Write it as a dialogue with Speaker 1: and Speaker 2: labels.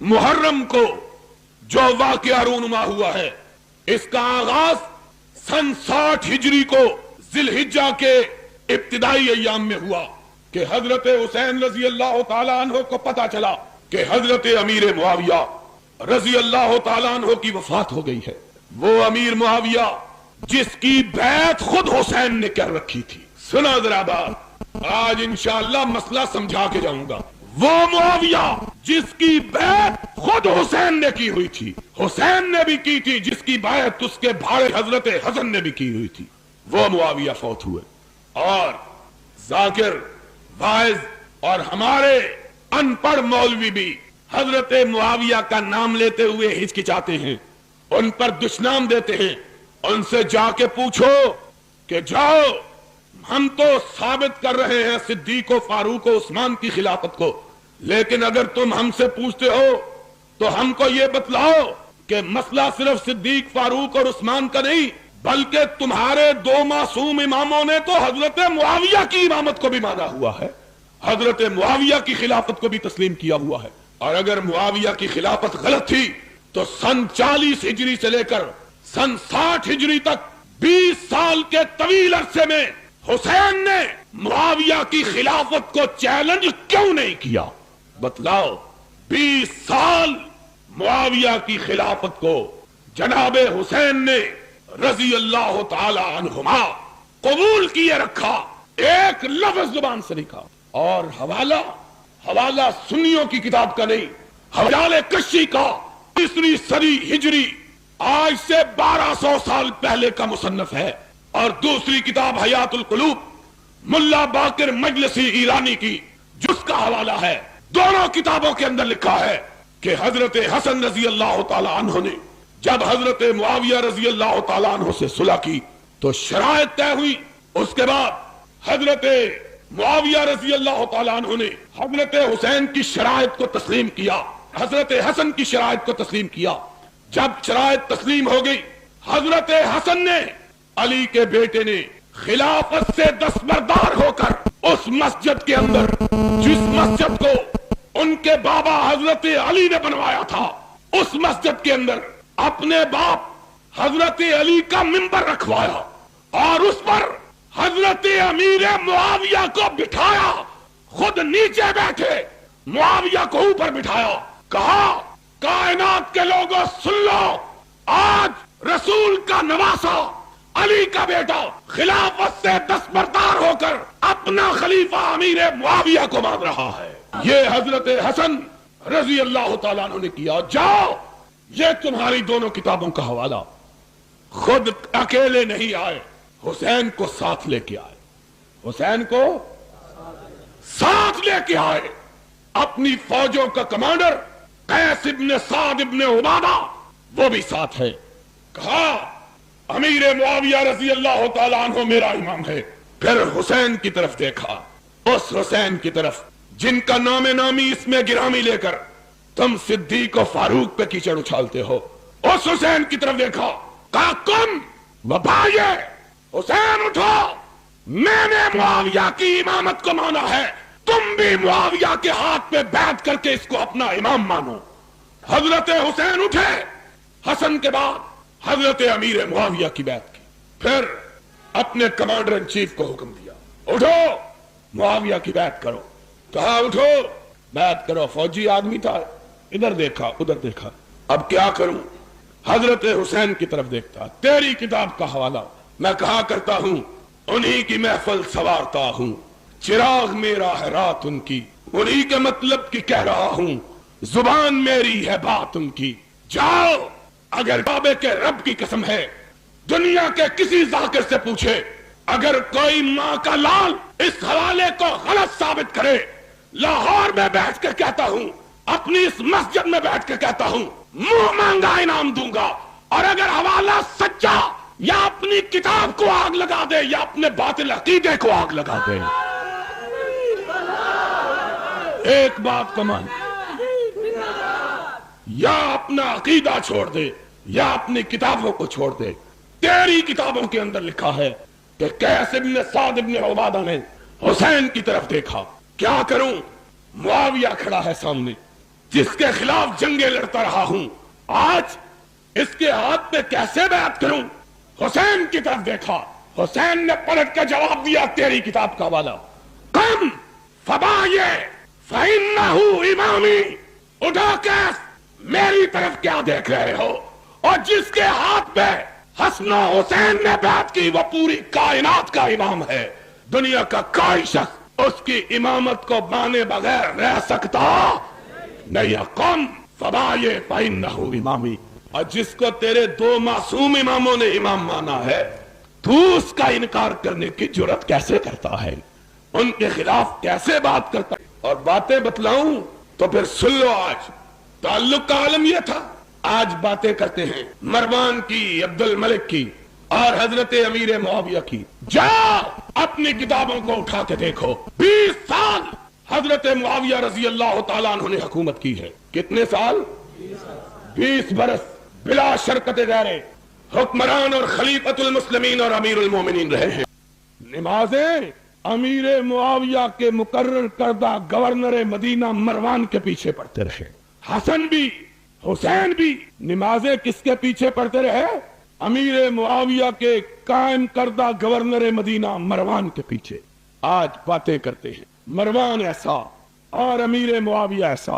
Speaker 1: मुहर्रम को जो वाक़या रूनुमा हुआ है, इसका आगाज सन 60 हिजरी को जिलहिज्जा के इब्तिदाई अय्याम में हुआ कि हजरत हुसैन रजी अल्लाह ताला अन्हु को पता चला कि हजरत अमीर मुआविया रजी अल्लाह ताला अन्हु की वफात हो गई है। वो अमीर मुआविया जिसकी बैत खुद हुसैन ने कर रखी थी। सुना जरा बात, आज इंशाअल्लाह मसला समझा के जाऊंगा। वो मुआविया जिसकी बैत खुद हुसैन ने की हुई थी, हुसैन ने भी की थी, जिसकी बैत उसके भाई हजरत हसन ने भी की हुई थी, वो मुआविया फौत हुए। और जाकिर, वाइज और हमारे अनपढ़ मौलवी भी हजरत मुआविया का नाम लेते हुए हिचकिचाते हैं, उन पर दुश्मनाम देते हैं। उनसे जाके पूछो कि जाओ, हम तो साबित कर रहे हैं सिद्दीक और फारूक और उस्मान की खिलाफत को, लेकिन अगर तुम हमसे पूछते हो तो हमको ये बतलाओ कि मसला सिर्फ सिद्दीक, फारूक और उस्मान का नहीं, बल्कि तुम्हारे दो मासूम इमामों ने तो हजरत मुआविया की इमामत को भी माना हुआ है, हजरत मुआविया की खिलाफत को भी तस्लीम किया हुआ है। और अगर मुआविया की खिलाफत गलत थी तो सन 40 हिजरी से लेकर सन 60 हिजरी तक 20 साल के तवील अरसे में हुसैन ने मुआविया की खिलाफत को चैलेंज क्यों नहीं किया? बतलाओ। 20 साल मुआविया की खिलाफत को जनाबे हुसैन ने रजी अल्लाह ताला अन्हुमा कबूल किए रखा, एक लफ्ज जुबान से लिखा। और हवाला सुन्नियों की किताब का नहीं, हवाले कशी का 3वीं सदी हिजरी, आज से 1200 साल पहले का मुसन्नफ है। और दूसरी किताब हयातुल कुलूब मुल्ला बाकिर मजलिसी ईरानी की, जिसका हवाला है। दोनों किताबों के अंदर लिखा है कि हजरत हसन रजी अल्लाह ताला अन्हु ने जब हजरत मुआविया रजी अल्लाह ताला अन्हु से सुलह की तो शराइत तय हुई। उसके बाद हजरत मुआविया रजी अल्लाह ताला अन्हु ने हजरत हुसैन की शराइत को तस्लीम किया, हजरत हसन की शराइत को तस्लीम किया। जब शराइत तस्लीम हो गई, हजरत हसन ने, अली के बेटे ने, खिलाफत से दस्तबरदार होकर उस मस्जिद के अंदर, जिस मस्जिद को उनके बाबा हजरत अली ने बनवाया था, उस मस्जिद के अंदर अपने बाप हजरत अली का मिंबर रखवाया और उस पर हजरत अमीर मुआविया को बिठाया। खुद नीचे बैठे, मुआविया को ऊपर बिठाया। कहा, कायनात के लोगों सुन लो, आज रसूल का नवासा अली का बेटा खिलाफत से दस्तबरदार होकर अपना खलीफा अमीर मुआविया को मान रहा है। ये हजरत हसन रजी अल्लाह ताला अन्हु ने किया। जाओ, ये तुम्हारी दोनों किताबों का हवाला। खुद अकेले नहीं आए, हुसैन को साथ लेके आए, हुसैन को साथ लेके आए। अपनी फौजों का कमांडर कैस इब्न साद इब्न उबादा, वो भी साथ है। कहा, अमीर मुआविया रजी अल्लाह ताला अन्हु मेरा इमाम है। फिर हुसैन की तरफ देखा, उस हुसैन की तरफ जिनका नामे नामी इसमें गिरामी लेकर तुम सिद्दीक और फारूक पे कीचड़ उछालते हो, उस हुसैन की तरफ देखा। कहा, तुम वफाये हुसैन उठो, मैंने मुआविया की इमामत को माना है, तुम भी मुआविया के हाथ पे बैठ करके इसको अपना इमाम मानो। हजरत हुसैन उठे, हसन के बाद हजरत अमीर मुआविया की बैत की। फिर अपने कमांडर इन चीफ को हुक्म दिया, उठो, मुआविया की बैत करो। कहा, उठो, बैत करो। फौजी आदमी था, इधर देखा उधर देखा, अब क्या करूं? हजरत हुसैन की तरफ देखता। तेरी किताब का हवाला, मैं कहा करता हूं, उन्हीं की महफिल सवारता हूं, चिराग मेरा है रात उनकी, उन्हीं के मतलब की कह रहा हूं, जुबान मेरी है बात उनकी। जाओ, अगर काबे के रब की कसम है, दुनिया के किसी जाकिर से पूछे, अगर कोई मां का लाल इस हवाले को गलत साबित करे, लाहौर में बैठ कर कहता हूं, अपनी इस मस्जिद में बैठ कर कहता हूं, मुंह मांगा इनाम दूंगा। और अगर हवाला सच्चा, या अपनी किताब को आग लगा दे या अपने बातिल अकीदे को आग लगा दे। एक बात का मान, या अपना अकीदा छोड़ दे या अपनी किताबों को छोड़ दे। तेरी किताबों के अंदर लिखा है कि कैस इब्न साद इब्न उबादा ने हुसैन की तरफ देखा। क्या करूं? मुआविया खड़ा है सामने, جس کے خلاف جنگیں لڑتا رہا ہوں، آج اس کے ہاتھ پہ کیسے بیعت کروں؟ حسین کی طرف دیکھا، حسین نے پلٹ کے جواب دیا تیری کتاب کا حوالہ، کم فبایہ فإنہ امامی، اٹھا کے میری طرف کیا دیکھ رہے ہو؟ اور جس کے ہاتھ پہ حسن و حسین نے بیعت کی وہ پوری کائنات کا امام ہے، دنیا کا کوئی شخص اس کی امامت کو مانے بغیر رہ سکتا نہیں۔ قم فبایہ فإنہ امامی، اور جس کو تیرے دو معصوم اماموں نے امام مانا ہے، تو اس کا انکار کرنے کی جرات کیسے کرتا ہے؟ ان کے خلاف کیسے بات کرتا ہے؟ اور باتیں بتلاؤں تو پھر سن لو۔ آج تعلق کا عالم یہ تھا، آج باتیں کرتے ہیں مروان کی، عبد الملک کی اور حضرت امیر معاویہ کی۔ جاؤ اپنی کتابوں کو اٹھا کے دیکھو، 20 سال حضرت معاویہ رضی اللہ تعالیٰ عنہ نے حکومت کی ہے۔ کتنے سال؟ 20 برس بلا شرکت غیرے حکمران اور خلیفۃ المسلمین اور امیر المومنین رہے ہیں۔ نمازیں امیر معاویہ کے مقرر کردہ گورنر مدینہ مروان کے پیچھے پڑھتے رہے، حسن بھی حسین بھی نمازیں کس کے پیچھے پڑھتے رہے؟ امیر معاویہ کے قائم کردہ گورنر مدینہ مروان کے پیچھے۔ آج باتیں کرتے ہیں مروان ایسا اور امیر معاویہ ایسا۔